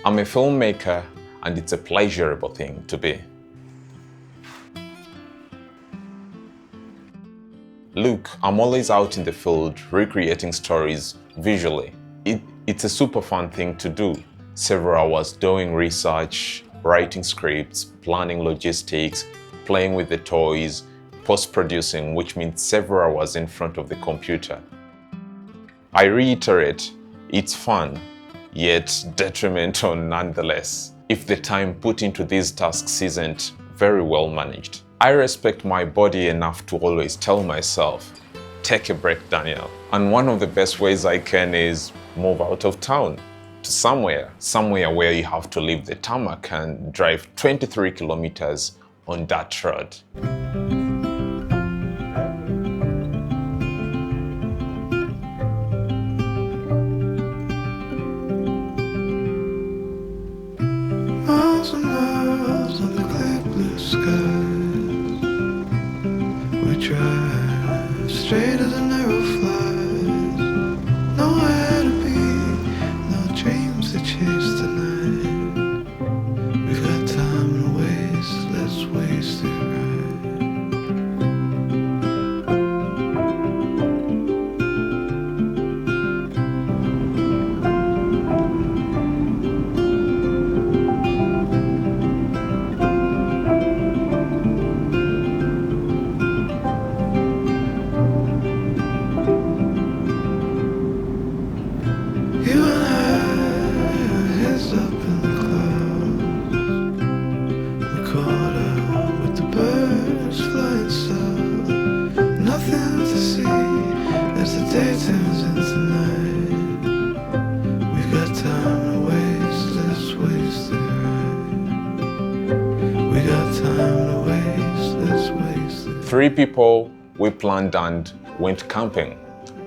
I'm a filmmaker, and it's a pleasurable thing to be. Look, I'm always out in the field recreating stories visually. It's a super fun thing to do. Several hours doing research, writing scripts, planning logistics, playing with the toys, post-producing, which means several hours in front of the computer. I reiterate, it's fun, yet detrimental nonetheless, if the time put into these tasks isn't very well managed. I respect my body enough to always tell myself, take a break, Daniel. And one of the best ways I can is move out of town to somewhere where you have to leave the tarmac and drive 23 kilometers on that road. Miles and miles on the clear blue skies, we drive straight as an arrow flies. Nowhere to be, no dreams to chase tonight. We've got time to waste, let's waste it right. You and I, heads up in the clouds. We're caught up with the birds flying south. Nothing to see as the day turns into night. We've got time to waste, let's waste it right. We got time to waste, let's waste it. 3 people, we planned and went camping,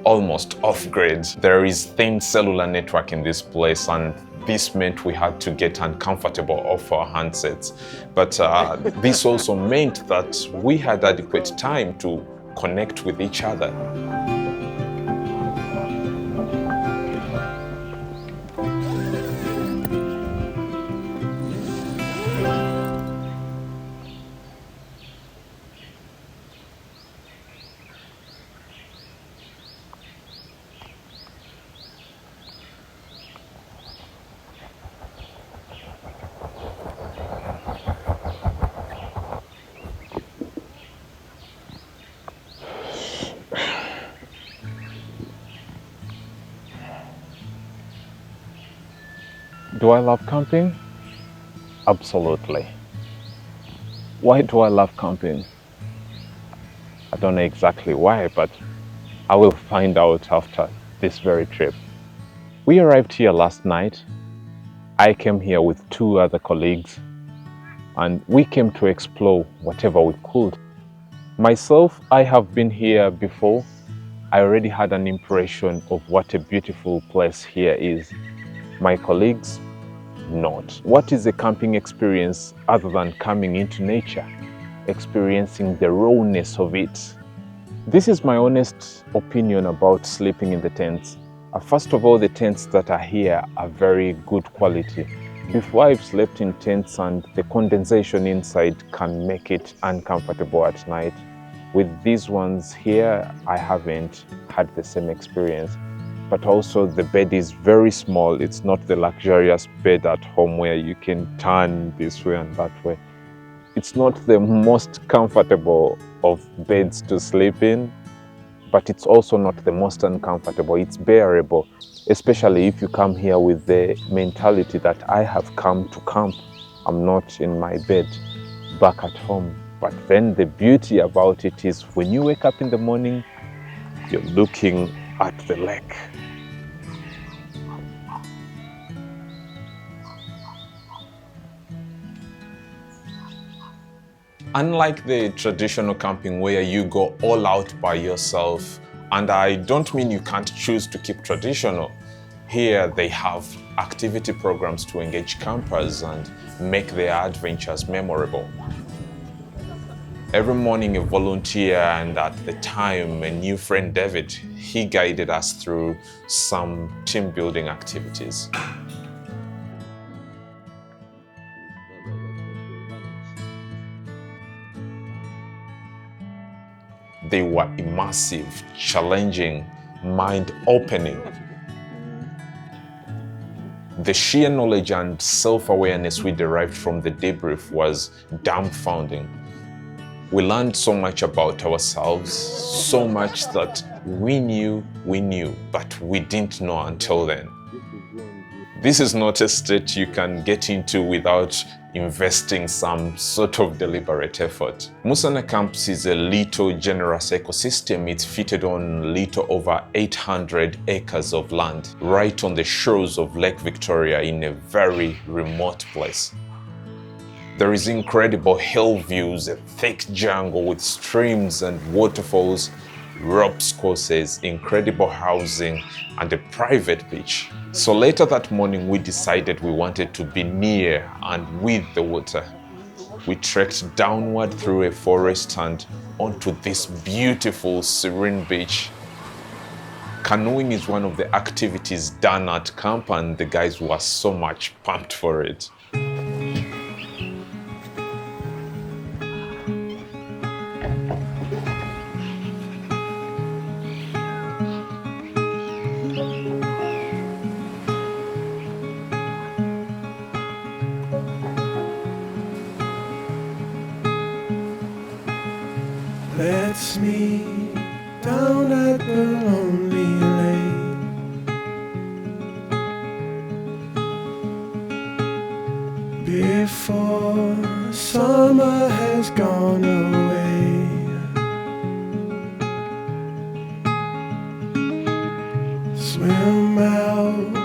almost off-grid. There is thin cellular network in this place, and this meant we had to get uncomfortable off our handsets. But this also meant that we had adequate time to connect with each other. Do I love camping? Absolutely. Why do I love camping? I don't know exactly why, but I will find out after this very trip. We arrived here last night. I came here with 2 other colleagues, and we came to explore whatever we could. Myself, I have been here before. I already had an impression of what a beautiful place here is. My colleagues, not. What is a camping experience other than coming into nature, experiencing the rawness of it? This is my honest opinion about sleeping in the tents. First of all, the tents that are here are very good quality. Before, I've slept in tents and the condensation inside can make it uncomfortable at night. With these ones here, I haven't had the same experience. But also the bed is very small. It's not the luxurious bed at home where you can turn this way and that way. It's not the most comfortable of beds to sleep in, but it's also not the most uncomfortable. It's bearable, especially if you come here with the mentality that I have come to camp. I'm not in my bed back at home. But then the beauty about it is when you wake up in the morning, you're looking at the lake. Unlike the traditional camping where you go all out by yourself, and I don't mean you can't choose to keep traditional, here they have activity programs to engage campers and make their adventures memorable. Every morning a volunteer, and at the time a new friend David, he guided us through some team building activities. They were immersive, challenging, mind-opening. The sheer knowledge and self-awareness we derived from the debrief was dumbfounding. We learned so much about ourselves, so much that we knew, but we didn't know until then. This is not a state you can get into without investing some sort of deliberate effort. Musana Camps is a little generous ecosystem. It's fitted on little over 800 acres of land, right on the shores of Lake Victoria in a very remote place. There is incredible hill views, a thick jungle with streams and waterfalls, ropes courses, incredible housing, and a private beach. So later that morning, we decided we wanted to be near and with the water. We trekked downward through a forest and onto this beautiful, serene beach. Canoeing is one of the activities done at camp, and the guys were so much pumped for it. Let's meet down at the lonely lake before summer has gone away. Swim out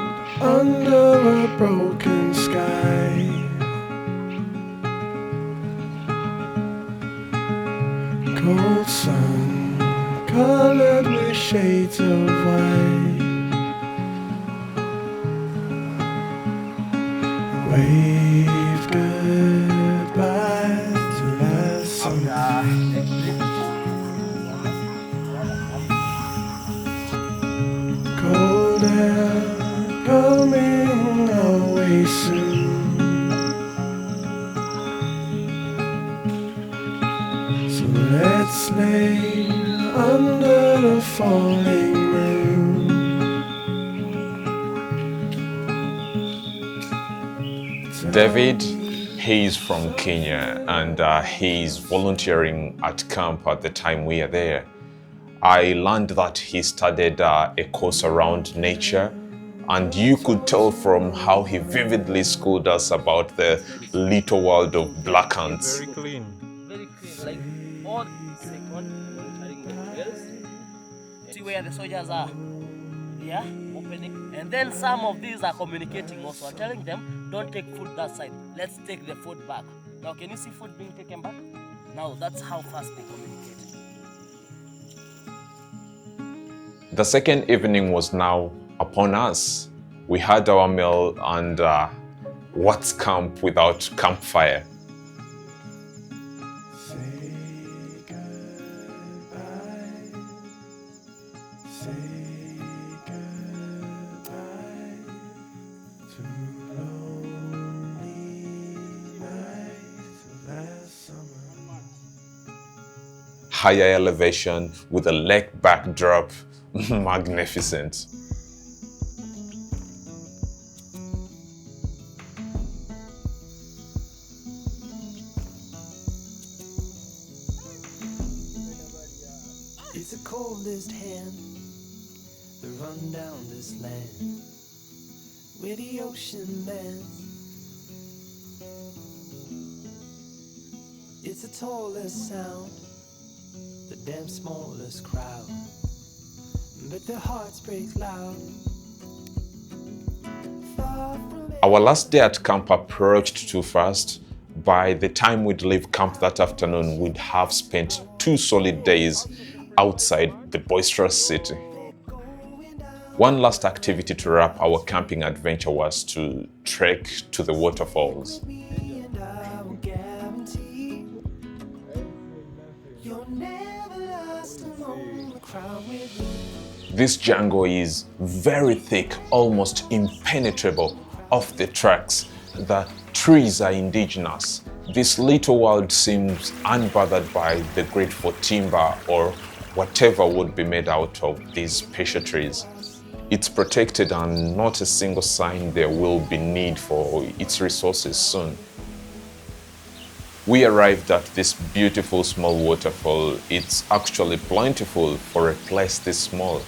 under a broken sky. Cold sun, colored with shades of white. Wave goodbye to last summer. Cold air coming away soon. Let's lay under the falling moon. David, he's from Kenya, and he's volunteering at camp at the time we are there. I learned that he studied a course around nature, and you could tell from how he vividly schooled us about the little world of black ants. Very clean. Like all monitoring the wells. See where the soldiers are. Yeah, opening. And then some of these are communicating also. I'm telling them, don't take food that side. Let's take the food back. Now, can you see food being taken back? Now, that's how fast they communicate. The second evening was now upon us. We had our meal, and what's camp without campfire? Higher elevation with a lake backdrop, magnificent. It's the coldest hand that run down this land where the ocean lands. It's the tallest sound, the damn smallest crowd, but their hearts break loud. Our last day at camp approached too fast. By the time we'd leave camp that afternoon, we'd have spent 2 solid days outside the boisterous city. One last activity to wrap our camping adventure was to trek to the waterfalls. This jungle is very thick, almost impenetrable off the tracks. The trees are indigenous. This little world seems unbothered by the grid for timber or whatever would be made out of these special trees. It's protected and not a single sign there will be need for its resources soon. We arrived at this beautiful small waterfall. It's actually plentiful for a place this small.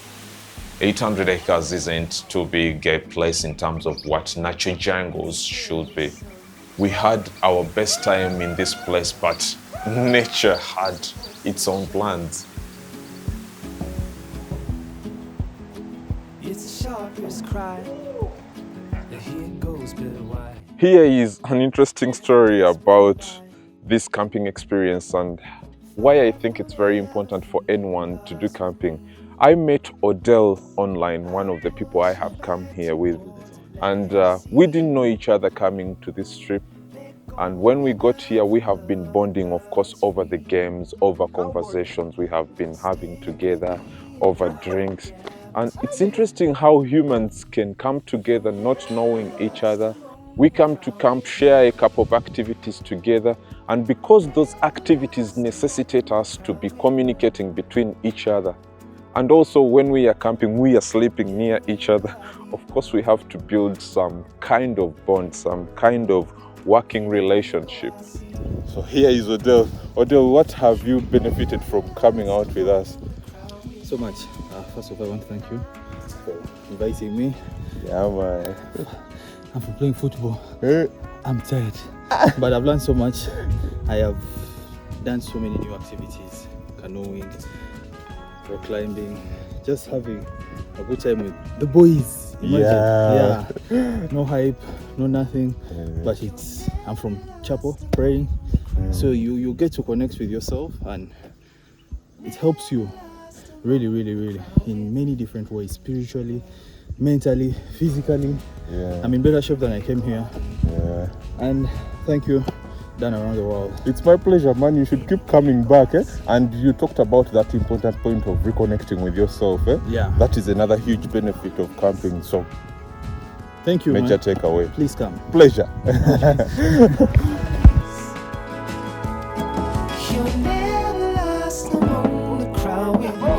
800 acres isn't too big a place in terms of what nature jungles should be. We had our best time in this place, but nature had its own plans. It's the sharpest cry. Here goes Bill White. Here is an interesting story about this camping experience and why I think it's very important for anyone to do camping. I met Odell online, one of the people I have come here with, and we didn't know each other coming to this trip. And when we got here, we have been bonding, of course, over the games, over conversations we have been having together, over drinks. And it's interesting how humans can come together not knowing each other. We come to camp, share a couple of activities together, and because those activities necessitate us to be communicating between each other, and also when we are camping, we are sleeping near each other, of course we have to build some kind of bond, some kind of working relationship. So here is Odell. Odell, what have you benefited from coming out with us? So much. First of all, I want to thank you for inviting me. Yeah, man. I'm from playing football. I'm tired, but I've learned so much. I have done so many new activities: canoeing, rock climbing, just having a good time with the boys. Imagine. Yeah. No hype, no nothing. But I'm from chapel praying, so you get to connect with yourself, and it helps you really in many different ways, spiritually, mentally, physically. I'm in better shape than I came here. And thank you, done around the world. It's my pleasure, man. You should keep coming back. And you talked about that important point of reconnecting with yourself. Yeah. That is another huge benefit of camping. So thank you, major man. takeaway. Please come. Pleasure. You'll never last among the crowd with me.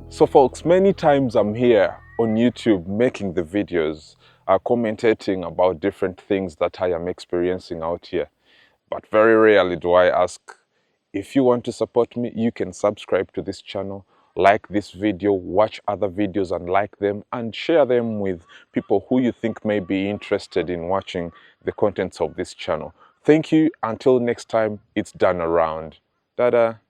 So folks, many times I'm here on YouTube making the videos, commentating about different things that I am experiencing out here. But very rarely do I ask, if you want to support me, you can subscribe to this channel, like this video, watch other videos and like them, and share them with people who you think may be interested in watching the contents of this channel. Thank you. Until next time, it's done around. Dada.